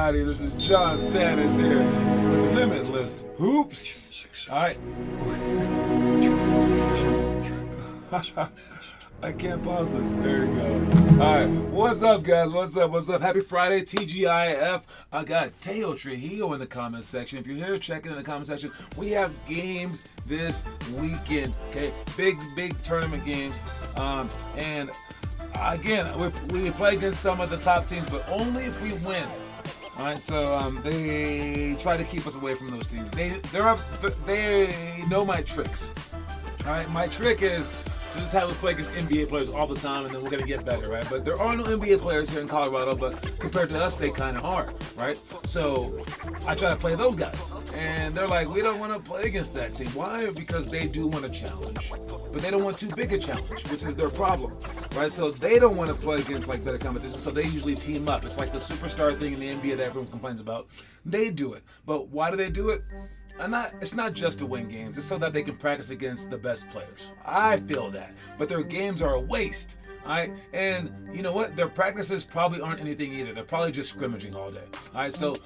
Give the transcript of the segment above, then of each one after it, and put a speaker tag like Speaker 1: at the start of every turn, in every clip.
Speaker 1: everybody. This is John Sanders here with Limitless Hoops. All right. I can't pause this. There you go. All right. What's up, guys? What's up? What's up? Happy Friday, TGIF. I got Teo Trujillo in the comment section. If you're here, check it in the comment section. We have games this weekend. Okay, big tournament games. And again, we play against some of the top teams, but only if we win. All right, so they try to keep us away from those teams. They know my tricks. All right, my trick is to just have us play against NBA players all the time, and then we're gonna get better, right? But there are no NBA players here in Colorado, but compared to us, they kind of are, right? So I try to play those guys, and they're like, we don't want to play against that team. Why? Because they do want a challenge, but they don't want too big a challenge, which is their problem, right? So they don't want to play against like better competition, so they usually team up. It's like the superstar thing in the NBA that everyone complains about. They do it, but why do they do it? It's not just to win games. It's so that they can practice against the best players. I feel that. But their games are a waste. All right? And you know what? Their practices probably aren't anything either. They're probably just scrimmaging all day. All right? So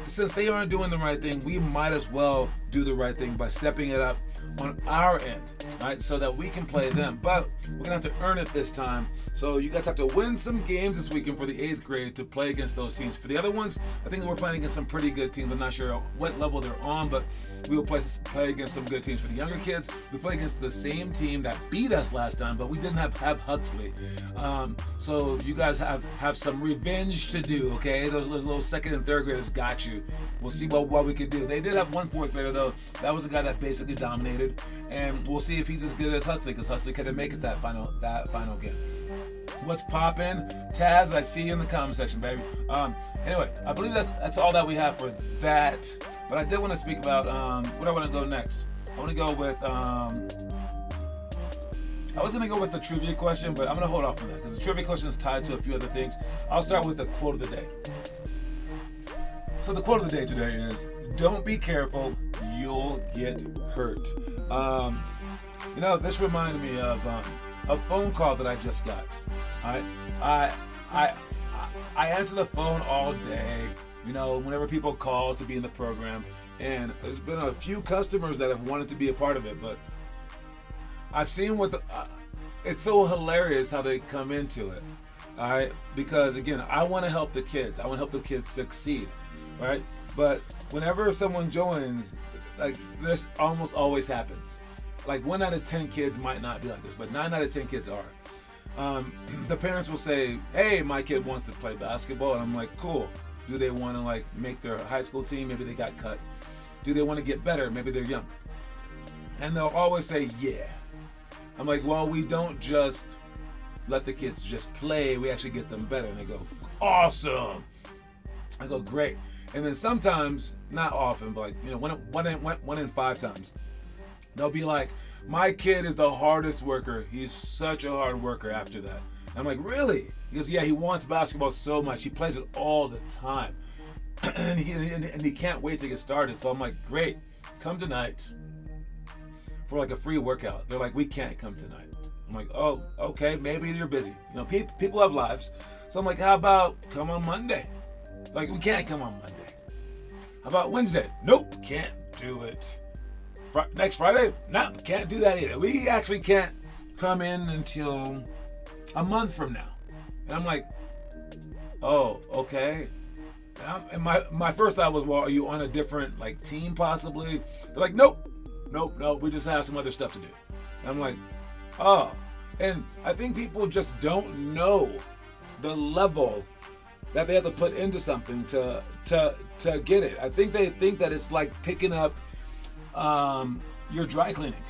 Speaker 1: since they aren't doing the right thing, we might as well do the right thing by stepping it up on our end. All right? So that we can play them. But we're going to have to earn it this time. So you guys have to win some games this weekend for the 8th grade to play against those teams. For the other ones, I think we're playing against some pretty good teams. I'm not sure what level they're on, but we will play against some good teams. For the younger kids, we play against the same team that beat us last time, but we didn't have Huxley. So you guys have some revenge to do, okay? Those little 2nd and 3rd graders got you. We'll see what we could do. They did have one 4th grader, though. That was a guy that basically dominated, and we'll see if he's as good as Huxley, because Huxley couldn't make it that final game. What's poppin'? Taz, I see you in the comment section, baby. Anyway, I believe that's all that we have for that. But I did want to speak about what I want to go next. I want to go with I was going to go with the trivia question, but I'm going to hold off on that because the trivia question is tied to a few other things. I'll start with the quote of the day. So the quote of the day today is, "Don't be careful, you'll get hurt." This reminded me of a phone call that I just got. I answer the phone all day, whenever people call to be in the program, and there's been a few customers that have wanted to be a part of it, but I've seen it's so hilarious how they come into it, all right? Because again, I want to help the kids. I want to help the kids succeed, right? But whenever someone joins, like this almost always happens. Like 1 out of 10 kids might not be like this, but 9 out of 10 kids are. The parents will say, "Hey, my kid wants to play basketball," and I'm like, "Cool. Do they want to make their high school team? Maybe they got cut. Do they want to get better? Maybe they're young." And they'll always say, "Yeah." I'm like, "Well, we don't just let the kids just play. We actually get them better." And they go, "Awesome." I go, "Great." And then sometimes, not often, but one in 5 times, they'll be like, "My kid is the hardest worker. He's such a hard worker." After that, I'm like, "Really?" He goes, "Yeah, he wants basketball so much. He plays it all the time, and he can't wait to get started." So I'm like, "Great, come tonight for like a free workout." They're like, "We can't come tonight." I'm like, "Oh, okay, maybe you're busy. People have lives." So I'm like, "How about come on Monday?" Like, "We can't come on Monday." "How about Wednesday?" "Nope, can't do it." "Next Friday?" "No, can't do that either. We actually can't come in until a month from now." And I'm like, "Oh, okay." And my first thought was, "Well, are you on a different team possibly?" They're like, Nope, we just have some other stuff to do." And I'm like, "Oh." And I think people just don't know the level that they have to put into something to get it. I think they think that it's like picking up your dry cleaning.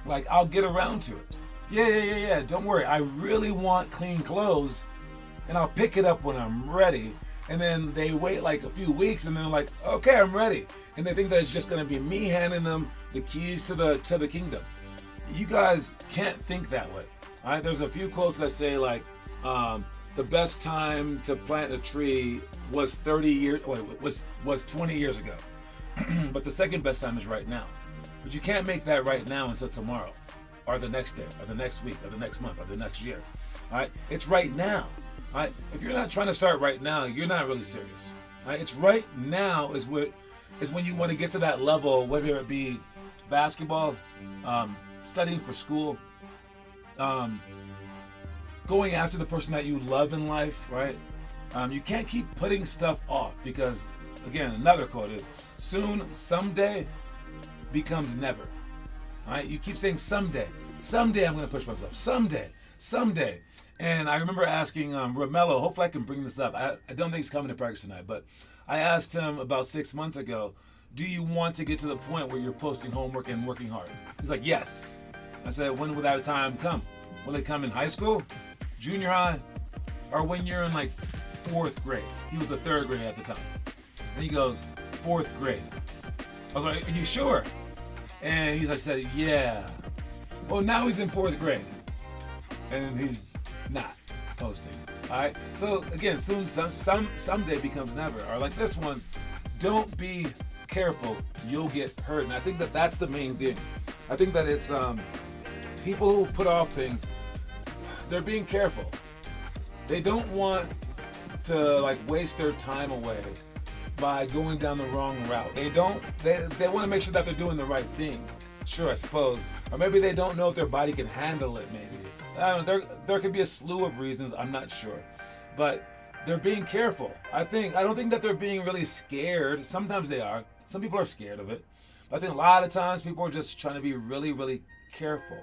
Speaker 1: Like, I'll get around to it. Yeah. Don't worry. I really want clean clothes, and I'll pick it up when I'm ready. And then they wait like a few weeks, and they're like, "Okay, I'm ready." And they think that it's just going to be me handing them the keys to the kingdom. You guys can't think that way. All right. There's a few quotes that say the best time to plant a tree was 20 years ago. But the second best time is right now. But you can't make that right now until tomorrow, or the next day, or the next week, or the next month, or the next year. All right? It's right now. All right? If you're not trying to start right now, you're not really serious. Right? It's right now is when you want to get to that level, whether it be basketball, studying for school, going after the person that you love in life, right? You can't keep putting stuff off because, again, another quote is, soon, someday becomes never. All right? You keep saying someday. Someday I'm going to push myself. Someday. And I remember asking Romello, hopefully I can bring this up. I don't think he's coming to practice tonight, but I asked him about 6 months ago, do you want to get to the point where you're posting homework and working hard? He's like, yes. I said, when will that time come? Will it come in high school, junior high, or when you're in like 4th grade? He was a 3rd grade at the time. And he goes, 4th grade. I was like, are you sure? And I said, yeah. Well, now he's in 4th grade. And he's not posting. All right? So, again, soon, someday becomes never. Or like this one, don't be careful, you'll get hurt. And I think that that's the main thing. I think that it's people who put off things, they're being careful. They don't want to like waste their time away by going down the wrong route. They want to make sure that they're doing the right thing. Sure, I suppose. Or maybe they don't know if their body can handle it, maybe. I don't know, there could be a slew of reasons, I'm not sure. But they're being careful. I don't think that they're being really scared. Sometimes they are. Some people are scared of it. But I think a lot of times people are just trying to be really, really careful.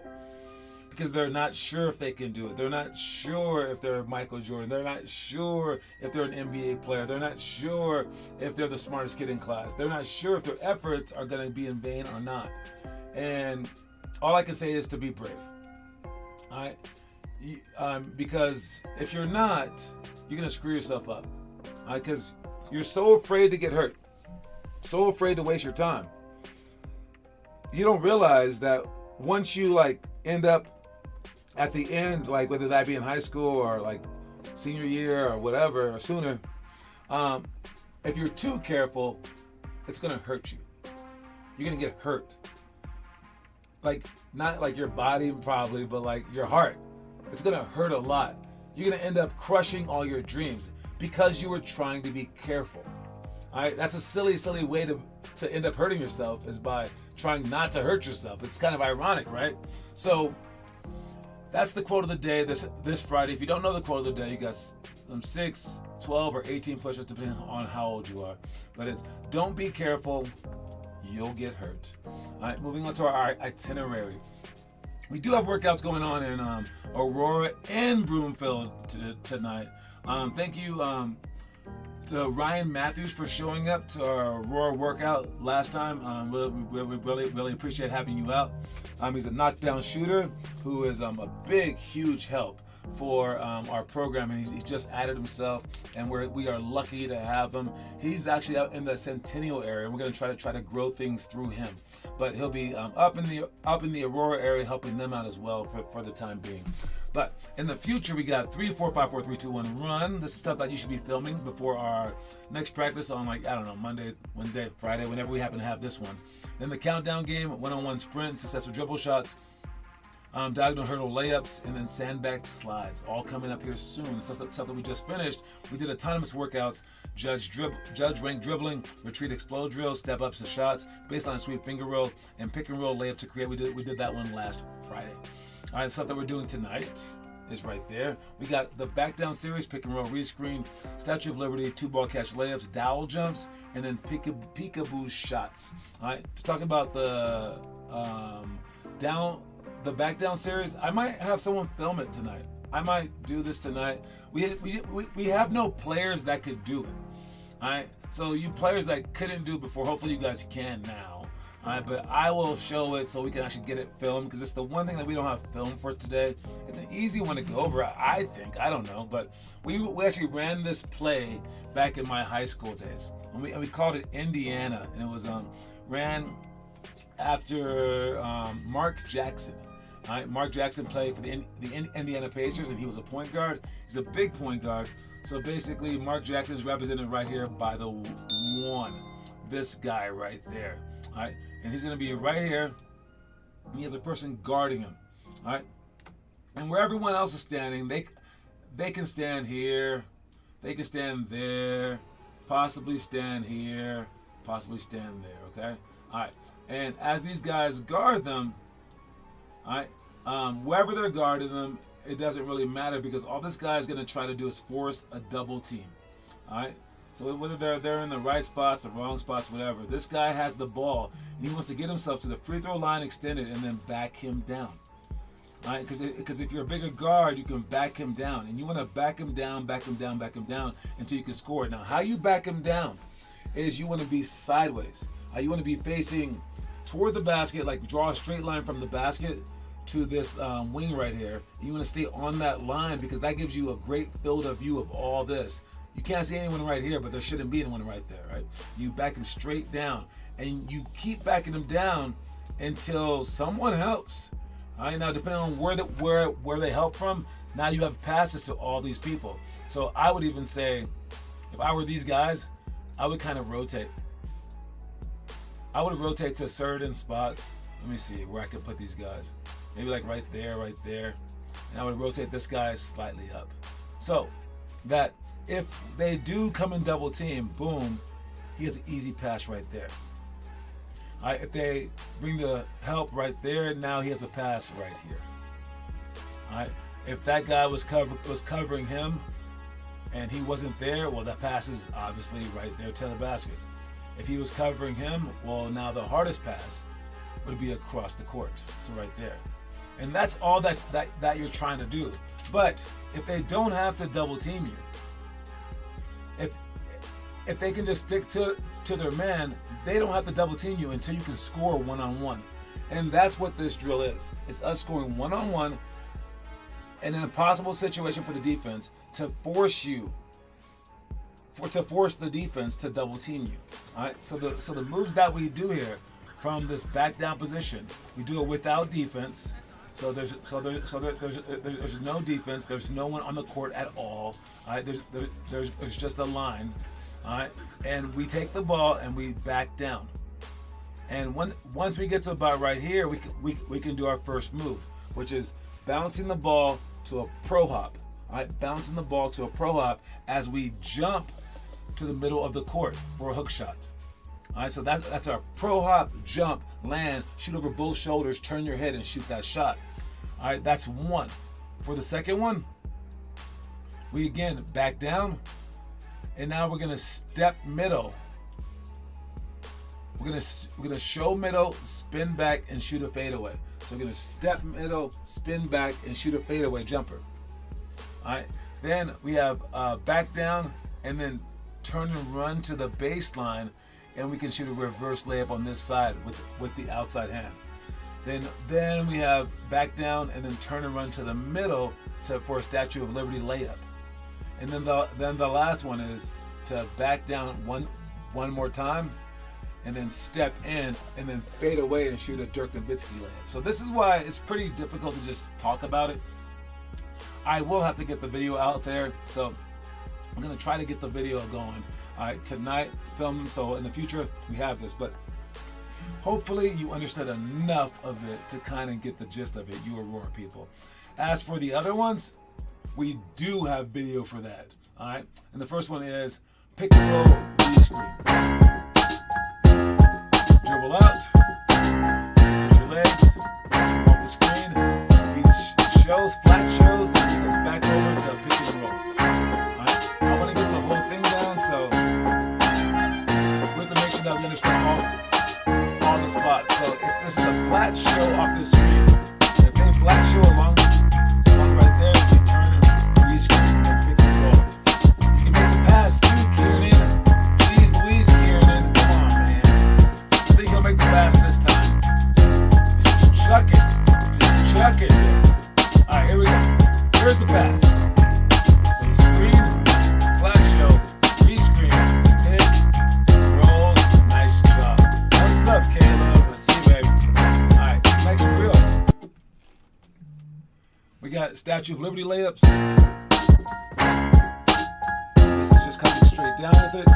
Speaker 1: Because they're not sure if they can do it. They're not sure if they're Michael Jordan. They're not sure if they're an NBA player. They're not sure if they're the smartest kid in class. They're not sure if their efforts are going to be in vain or not. And all I can say is to be brave. All right? Because if you're not, you're going to screw yourself up. All right? Because you're so afraid to get hurt. So afraid to waste your time. You don't realize that once you end up at the end, whether that be in high school or senior year or whatever, or sooner, if you're too careful, it's going to hurt you. You're going to get hurt. Not your body probably, but your heart. It's going to hurt a lot. You're going to end up crushing all your dreams because you were trying to be careful. All right? That's a silly, silly way to end up hurting yourself, is by trying not to hurt yourself. It's kind of ironic, right? So that's the quote of the day this Friday. If you don't know the quote of the day, you got 6, 12, or 18 push-ups, depending on how old you are. But it's, don't be careful, you'll get hurt. All right, moving on to our itinerary. We do have workouts going on in Aurora and Broomfield tonight. Thank you to Ryan Matthews for showing up to our Aurora workout last time. We really appreciate having you out. He's a knockdown shooter who is a big, huge help for our program, and he's just added himself, and we are lucky to have him. He's actually out in the Centennial area, and we're going to try to grow things through him. But he'll be up in the Aurora area, helping them out as well for the time being. But in the future, we got 3, 4, 5, 4, 3, 2, 1, run. This is stuff that you should be filming before our next practice on Monday, Wednesday, Friday, whenever we happen to have this one. Then the countdown game, one-on-one sprint, successful dribble shots, diagonal hurdle layups, and then sandbag slides, all coming up here soon. Stuff that we just finished. We did autonomous workouts, judge rank dribbling, retreat explode drill, step ups to shots, baseline sweep finger roll, and pick and roll layup to create. We did that one last Friday. All right, the stuff that we're doing tonight is right there. We got the back down series, pick and roll rescreen, Statue of Liberty, 2-ball catch layups, dowel jumps, and then peekaboo shots. All right, to talk about the back down series, I might have someone film it tonight. I might do this tonight. We have no players that could do it. All right, so you players that couldn't do it before, hopefully you guys can now. All right, but I will show it so we can actually get it filmed, because it's the one thing that we don't have film for today. It's an easy one to go over, I think. I don't know, but we actually ran this play back in my high school days, and we called it Indiana, and it was ran after Mark Jackson. All right, Mark Jackson played for the Indiana Pacers, and he was a point guard. He's a big point guard. So basically, Mark Jackson is represented right here by the one, this guy right there. All right, and he's going to be right here. He has a person guarding him. All right, and where everyone else is standing, they can stand here, they can stand there, possibly stand here, possibly stand there, okay? All right, and as these guys guard them, all right, wherever they're guarding them, it doesn't really matter because all this guy is going to try to do is force a double team, all right? So whether they're in the right spots, the wrong spots, whatever, this guy has the ball and he wants to get himself to the free throw line extended and then back him down. All right, because if you're a bigger guard, you can back him down, and you want to back him down, back him down, back him down until you can score. Now, how you back him down is you want to be sideways. You want to be facing toward the basket, like draw a straight line from the basket to this wing right here. You want to stay on that line because that gives you a great field of view of all this. You can't see anyone right here, but there shouldn't be anyone right there, right? You back him straight down, and you keep backing him down until someone helps. All right, now depending on where they help from, now you have passes to all these people. So I would even say, if I were these guys, I would kind of rotate. I would rotate to certain spots. Let me see where I could put these guys. Maybe like right there. And I would rotate this guy slightly up. So that if they do come in double team, boom, he has an easy pass right there. All right, if they bring the help right there, now he has a pass right here. All right, if that guy was covering him and he wasn't there, well, that pass is obviously right there to the basket. If he was covering him, well, now the hardest pass would be across the court, so right there. And that's all that you're trying to do. But if they don't have to double team you, if they can just stick to their man, they don't have to double team you until you can score one-on-one. And that's what this drill is. It's us scoring one-on-one in an impossible situation for the defense to force the defense to double team you. All right. So the moves that we do here from this back down position, we do it without defense. So there's no defense. There's no one on the court at all. All right. There's just a line. All right, and we take the ball and we back down. And once we get to about right here, we can do our first move, which is bouncing the ball to a pro hop. All right, bouncing the ball to a pro hop as we jump to the middle of the court for a hook shot. All right, so that's our pro hop, jump, land, shoot over both shoulders, turn your head and shoot that shot. All right, that's one. For the second one, we again back down. And now we're gonna step middle. We're gonna show middle, spin back, and shoot a fadeaway. So we're gonna step middle, spin back, and shoot a fadeaway jumper. All right. Then we have back down, and then turn and run to the baseline, and we can shoot a reverse layup on this side with the outside hand. Then we have back down, and then turn and run to the middle for a Statue of Liberty layup. And then the last one is to back down one more time, and then step in, and then fade away and shoot a Dirk Nowitzki layup. So this is why it's pretty difficult to just talk about it. I will have to get the video out there, so I'm gonna try to get the video going. All right, tonight, film. So in the future, we have this, but hopefully you understood enough of it to kind of get the gist of it. You Aurora people. As for the other ones, we do have video for that, all right? And the first one is pick and roll, re-screen. Dribble out, push your legs, off the screen. These flat shows, and then it goes back over to pick and roll. All right? I want to get the whole thing down, so we have to make sure that we understand all the spots. So if this is a flat show off this screen, if they flat show along right there, you turn it. And pick and roll. You can make the pass too, Kieran. Jeez Louise, Kieran. Come on, man. I think you'll make the pass this time. Just chuck it. Just chuck it, man. Alright, here we go. Here's the pass. So you screen, flat show, re-screen, pick, roll. Nice job. What's up, Caleb? I see you, baby. Alright, next drill. We got Statue of Liberty layups. This is just coming straight down with it.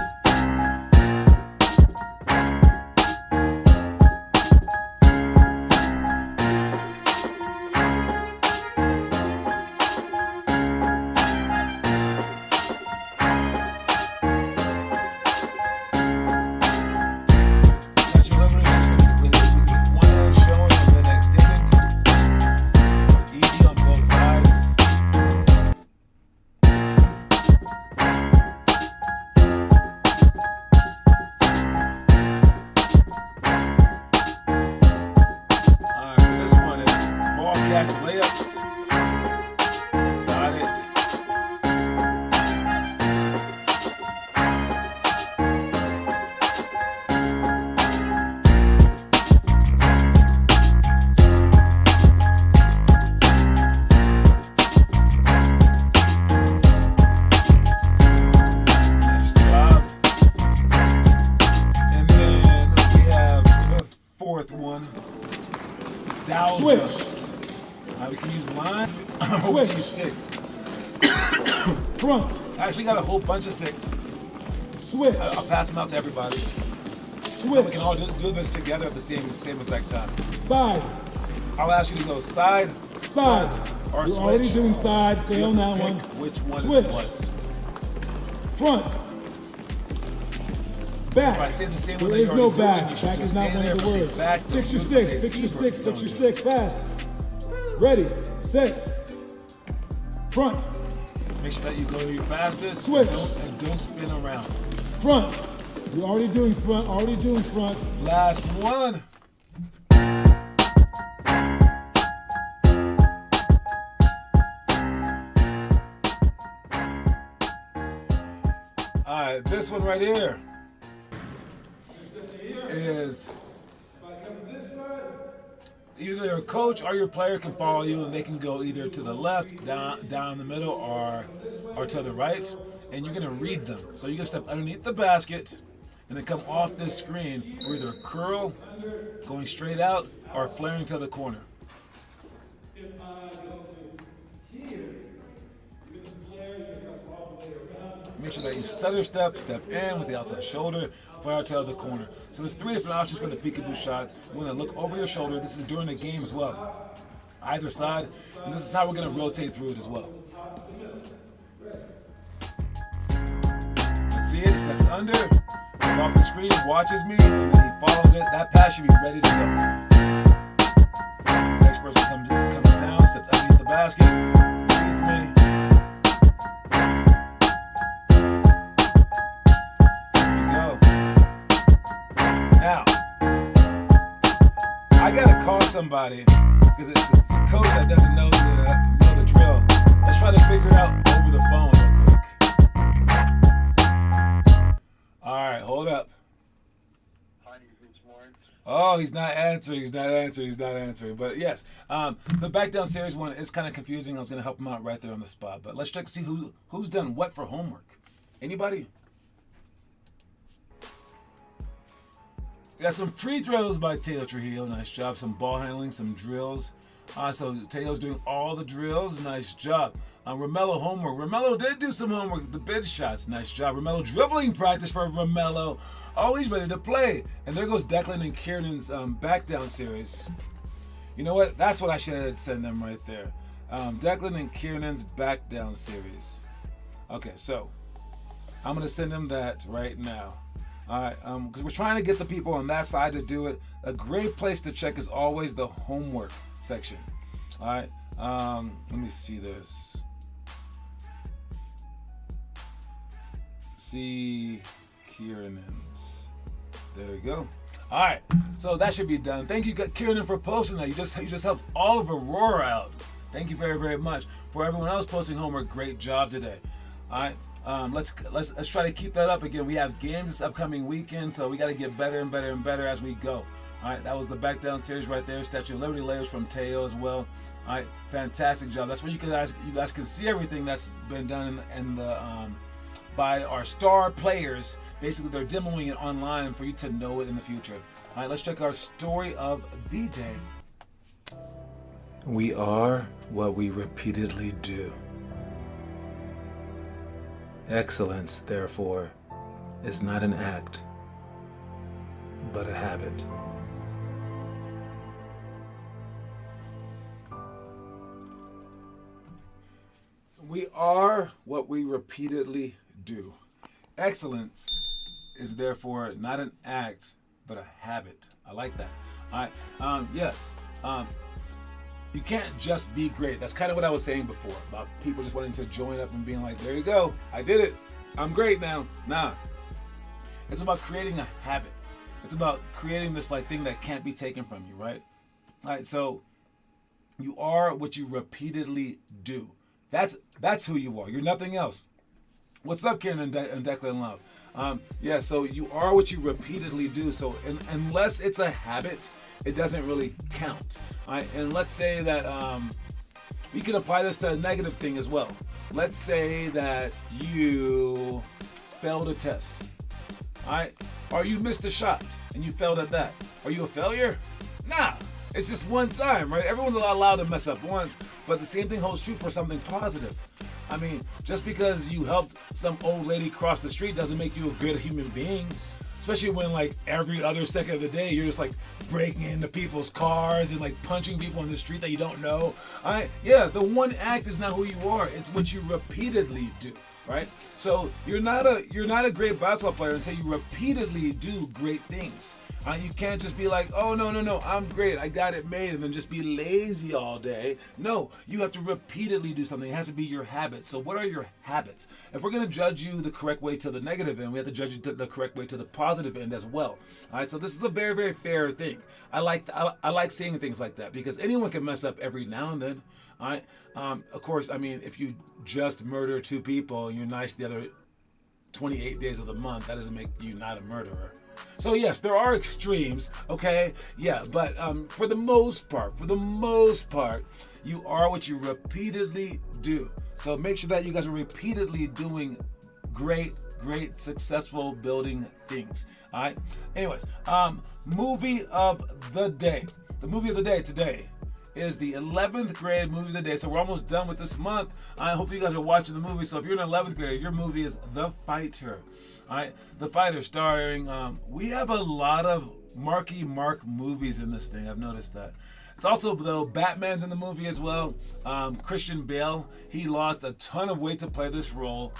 Speaker 1: catch layups. Got it. Nice job. And then we have the fourth one.
Speaker 2: Switch.
Speaker 1: We can use line or we can use sticks.
Speaker 2: Front.
Speaker 1: I actually got a whole bunch of sticks.
Speaker 2: Switch.
Speaker 1: I'll pass them out to everybody. So
Speaker 2: Switch.
Speaker 1: we can all do this together at the same exact time.
Speaker 2: Side.
Speaker 1: I'll ask you to go side,
Speaker 2: Side.
Speaker 1: or
Speaker 2: You're
Speaker 1: switch.
Speaker 2: already doing side. Stay
Speaker 1: You
Speaker 2: on
Speaker 1: have
Speaker 2: that
Speaker 1: to
Speaker 2: one.
Speaker 1: pick which one
Speaker 2: Switch.
Speaker 1: is what.
Speaker 2: Front.
Speaker 1: If
Speaker 2: Back.
Speaker 1: I say the same one
Speaker 2: There
Speaker 1: that
Speaker 2: is
Speaker 1: you're
Speaker 2: no
Speaker 1: already doing,
Speaker 2: back.
Speaker 1: you should
Speaker 2: Back
Speaker 1: just
Speaker 2: is not
Speaker 1: stay
Speaker 2: one
Speaker 1: there.
Speaker 2: of
Speaker 1: If
Speaker 2: the
Speaker 1: I say
Speaker 2: words.
Speaker 1: back,
Speaker 2: Fix your
Speaker 1: don't
Speaker 2: sticks.
Speaker 1: say
Speaker 2: Fix your
Speaker 1: zebra.
Speaker 2: sticks. Fix
Speaker 1: Don't
Speaker 2: your
Speaker 1: do
Speaker 2: sticks. Fast. Ready. Set. Front.
Speaker 1: it. Make sure that you go your fastest.
Speaker 2: Switch.
Speaker 1: And don't spin around.
Speaker 2: Front. You're already doing front. Already doing front.
Speaker 1: Last one. All right, this one right here is either your coach or your player can follow you, and they can go either to the left, down the middle, or to the right, and you're gonna read them. So you're gonna step underneath the basket, and then come off this screen for either a curl, going straight out, or flaring to the corner.
Speaker 2: If I go to here, you're gonna flare. You're gonna come all the way around.
Speaker 1: Make sure that you stutter step in with the outside shoulder, flare to the corner. So there's three different options for the peekaboo shots. You want to look over your shoulder. This is during the game as well. Either side, and this is how we're going to rotate through it as well. Let's see it. He steps under, off the screen, watches me, and then he follows it. That pass should be ready to go. Next person comes down, steps underneath the basket, leads me. Now, I gotta call somebody because it's a coach that doesn't know the drill. Let's try to figure it out over the phone real quick. All right, hold up. Oh, he's not answering. But yes, the back down series one is kind of confusing. I was gonna help him out right there on the spot. But let's check to see who's done what for homework. Anybody? Got some free throws by Taylor Trujillo. Nice job. Some ball handling, some drills. So Taylor's doing all the drills. Nice job. Romello homework. Romello did do some homework. The bid shots. Nice job. Romello dribbling practice for Romello. Oh, he's ready to play. And there goes Declan and Kiernan's back down series. You know what? That's what I should send them right there. Declan and Kiernan's back down series. Okay, so I'm going to send them that right now. All right, because we're trying to get the people on that side to do it. A great place to check is always the homework section. All right, let me see this. See Kieran's. There you go. All right, so that should be done. Thank you, Kieran, for posting that. You just helped all of Aurora out. Thank you very, very much. For everyone else posting homework, great job today. All right. Let's try to keep that up again. We have games this upcoming weekend, so we got to get better and better and better as we go. All right, that was the back down series right there. Statue of Liberty layers from Teo as well. All right, fantastic job. That's where you guys can see everything that's been done in the by our star players. Basically, they're demoing it online for you to know it in the future. All right, let's check our story of the day. We are what we repeatedly do. Excellence, therefore, is not an act, but a habit. We are what we repeatedly do. Excellence is therefore not an act, but a habit. I like that. All right. Yes. You can't just be great. That's kind of what I was saying before about people just wanting to join up and being like, there you go. I did it. I'm great now. Nah. It's about creating a habit. It's about creating this like thing that can't be taken from you, right? All right. So You are what you repeatedly do. That's who you are. You're nothing else. What's up, Karen and Declan Love? Yeah, so you are what you repeatedly do. So unless it's a habit, it doesn't really count. All right? And let's say that you can apply this to a negative thing as well. Let's say that you failed a test. All right? Or you missed a shot and you failed at that. Are you a failure? Nah. It's just one time, right? Everyone's allowed to mess up once, but the same thing holds true for something positive. I mean, just because you helped some old lady cross the street doesn't make you a good human being. Especially when like every other second of the day you're just like breaking into people's cars and like punching people on the street that you don't know. All right, yeah, the one act is not who you are. It's what you repeatedly do, right? So you're not a great basketball player until you repeatedly do great things. You can't just be like, oh, no, I'm great, I got it made, and then just be lazy all day. No, you have to repeatedly do something. It has to be your habits. So what are your habits? If we're going to judge you the correct way to the negative end, we have to judge you the correct way to the positive end as well. All right, so this is a very, very fair thing. I like seeing things like that because anyone can mess up every now and then. All right, of course, I mean, if you just murder 2 people and you're nice the other 28 days of the month, that doesn't make you not a murderer. So yes, there are extremes, okay? Yeah, but for the most part, you are what you repeatedly do. So make sure that you guys are repeatedly doing great, successful building things, all right? Anyways, movie of the day. The movie of the day today is the 11th grade movie of the day. So we're almost done with this month. I hope you guys are watching the movie. So if you're an 11th grader, your movie is The Fighter. All right, The Fighter, starring. We have a lot of Marky Mark movies in this thing. I've noticed that. It's also, though, Batman's in the movie as well. Christian Bale, he lost a ton of weight to play this role.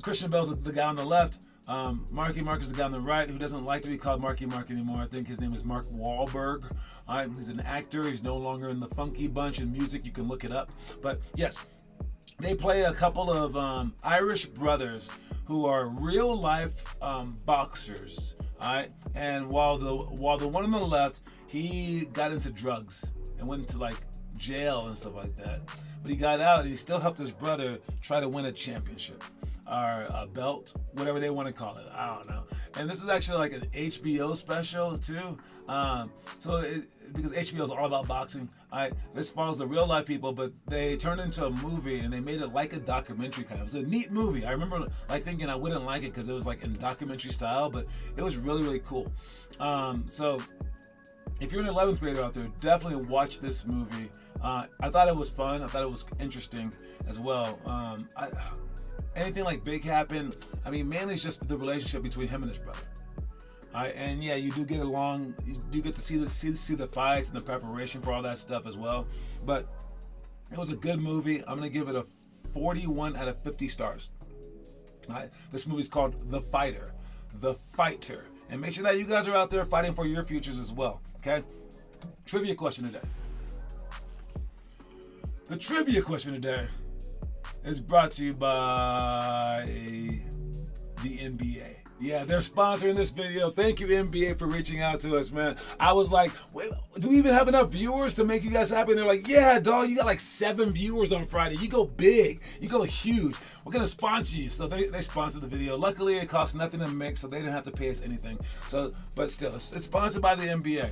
Speaker 1: Christian Bale's the guy on the left. Marky Mark is the guy on the right who doesn't like to be called Marky Mark anymore. I think his name is Mark Wahlberg. All right, he's an actor. He's no longer in the Funky Bunch in music. You can look it up. But yes, they play a couple of Irish brothers who are real life boxers. All right, and while the one on the left, he got into drugs and went into like jail and stuff like that. But he got out and he still helped his brother try to win a championship or a belt, whatever they want to call it. I don't know. And this is actually like an HBO special too. Because HBO is all about boxing, this follows the real life people, but they turned it into a movie and they made it like a documentary kind of. It was a neat movie. I remember like thinking I wouldn't like it because it was like in documentary style, but it was really, really cool. So if you're an 11th grader out there, definitely watch this movie. I thought it was fun. I thought it was interesting as well. Anything like big happened, I mean, mainly it's just the relationship between him and his brother. And yeah, you do get along. You do get to see the fights and the preparation for all that stuff as well. But it was a good movie. I'm gonna give it a 41 out of 50 stars. All right, this movie's called The Fighter, The Fighter, and make sure that you guys are out there fighting for your futures as well. Okay. Trivia question today. The trivia question today is brought to you by the NBA. Yeah, they're sponsoring this video. Thank you, NBA, for reaching out to us, man. I was like, wait, do we even have enough viewers to make you guys happy? And they're like, yeah, dog, you got like 7 viewers on Friday. You go big. You go huge. We're going to sponsor you. So they sponsored the video. Luckily, it costs nothing to make, so they didn't have to pay us anything. So, but still, it's sponsored by the NBA.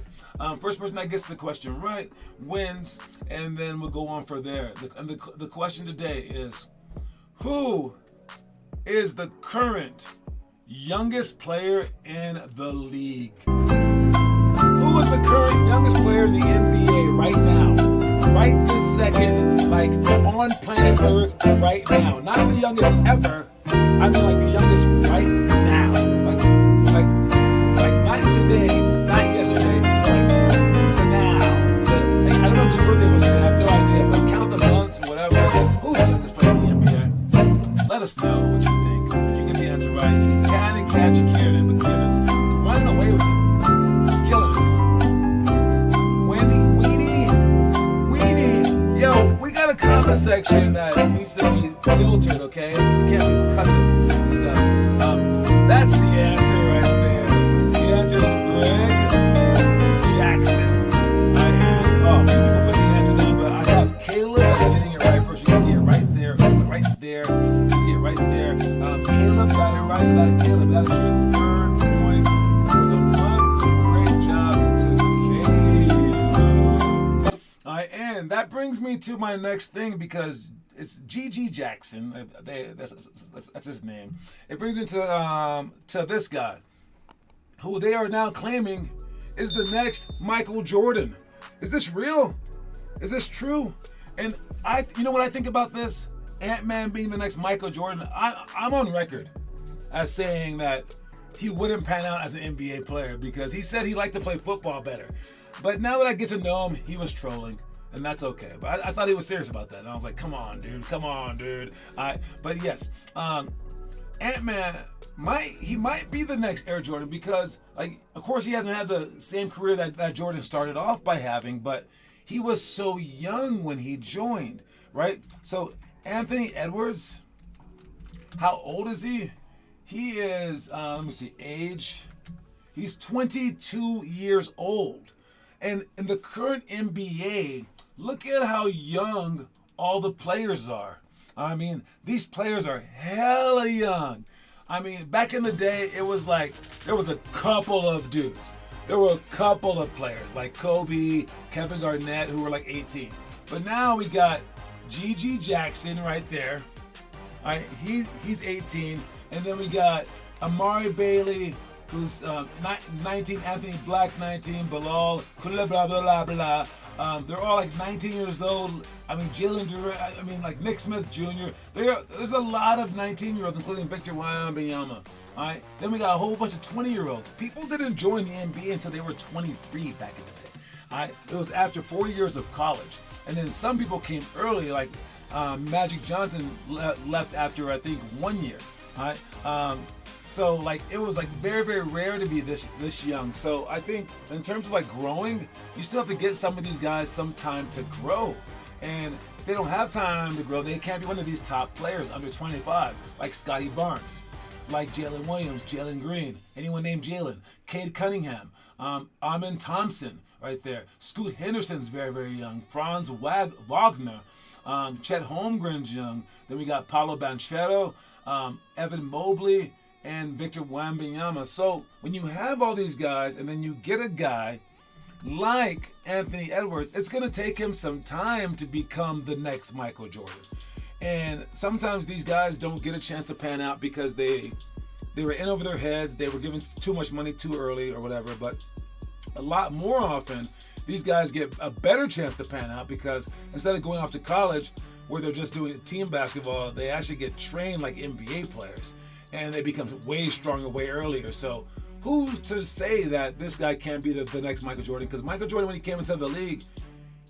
Speaker 1: First person that gets the question right wins, and then we'll go on from there. The question today is, who is the current youngest player in the league? Who is the current youngest player in the NBA right now? Right this second, like on planet Earth right now. Not the youngest ever. I mean like the youngest right now. Like not today, not yesterday, like the now. I don't know if his birthday was today, I have no idea, but count the months, whatever. Who's the youngest player in the NBA? Let us know what you think. If you get the answer right, you can catch Kieran, but Kieran's running away with it. He's killing it. Weenie. Yo, we got a comment section that needs to be filtered, okay? We can't be cussing and stuff. That's the answer right there. The answer is Greg Jackson. People put the answer down, but that brings me to my next thing because it's G.G. Jackson. That's his name. It brings me to this guy, who they are now claiming is the next Michael Jordan. Is this real? Is this true? And you know what I think about this? Ant-Man being the next Michael Jordan. I'm on record as saying that he wouldn't pan out as an NBA player because he said he liked to play football better. But now that I get to know him, he was trolling. And that's okay. But I thought he was serious about that. And I was like, come on, dude. But yes, Ant-Man, he might be the next Air Jordan because, like, of course he hasn't had the same career that Jordan started off by having, but he was so young when he joined, right? So Anthony Edwards, how old is he? He is, let me see, age. He's 22 years old. And in the current NBA, look at how young all the players are. I mean, these players are hella young. I mean, back in the day, it was like there was a couple of dudes. There were a couple of players like Kobe, Kevin Garnett, who were like 18. But now we got G.G. Jackson right there. All right, he's 18. And then we got Amari Bailey, who's 19, Anthony Black 19, Bilal, blah, blah, blah, blah. They're all like 19 years old. I mean, Jalen Durant, like Nick Smith Jr. There's a lot of 19-year-olds, including Victor Wembanyama. All right. Then we got a whole bunch of 20-year-olds. People didn't join the NBA until they were 23 back in the day. All right. It was after 4 years of college. And then some people came early, like Magic Johnson left after, I think, 1 year. All right. So like it was like very, very rare to be this young. So I think in terms of like growing, you still have to get some of these guys some time to grow. And if they don't have time to grow, they can't be one of these top players under 25, like Scotty Barnes, like Jalen Williams, Jalen Green, anyone named Jalen, Cade Cunningham, Amin Thompson right there. Scoot Henderson's very, very young. Franz Wagner, Chet Holmgren's young. Then we got Paolo Banchero, Evan Mobley, and Victor Wembanyama. So when you have all these guys and then you get a guy like Anthony Edwards, it's going to take him some time to become the next Michael Jordan. And sometimes these guys don't get a chance to pan out because they were in over their heads, they were given too much money too early or whatever. But a lot more often, these guys get a better chance to pan out because instead of going off to college where they're just doing team basketball, they actually get trained like NBA players. And they become way stronger way earlier. So who's to say that this guy can't be the next Michael Jordan? Because Michael Jordan, when he came into the league,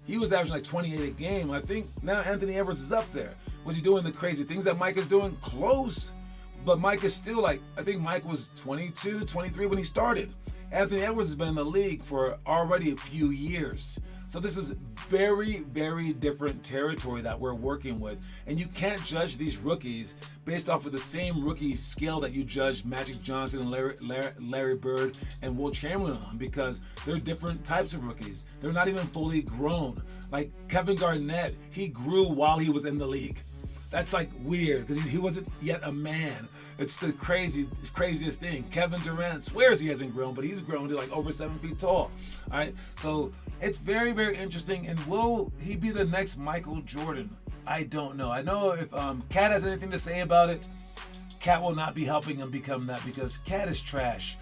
Speaker 1: he was averaging like 28 a game. I think now Anthony Edwards is up there. Was he doing the crazy things that Mike is doing? Close. But Mike is still like, I think Mike was 22, 23 when he started. Anthony Edwards has been in the league for already a few years. So this is very, very different territory that we're working with. And you can't judge these rookies based off of the same rookie scale that you judge Magic Johnson and Larry Bird and Will Chamberlain on, because they're different types of rookies. They're not even fully grown. Like Kevin Garnett, he grew while he was in the league. That's like weird because he wasn't yet a man. It's the craziest thing. Kevin Durant swears he hasn't grown, but he's grown to like over 7 feet tall. All right, so it's very, very interesting. And will he be the next Michael Jordan? I don't know. I know if Cat has anything to say about it, Cat will not be helping him become that because Cat is trash.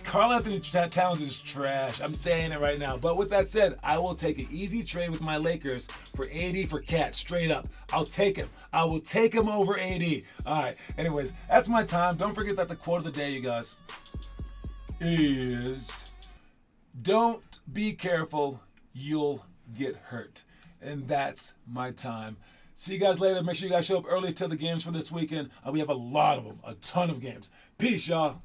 Speaker 1: Karl Anthony Towns is trash. I'm saying it right now. But with that said, I will take an easy trade with my Lakers for AD for Cat. Straight up. I'll take him. I will take him over AD. All right. Anyways, that's my time. Don't forget that the quote of the day, you guys, is don't be careful. You'll get hurt. And that's my time. See you guys later. Make sure you guys show up early to the games for this weekend. We have a lot of them. A ton of games. Peace, y'all.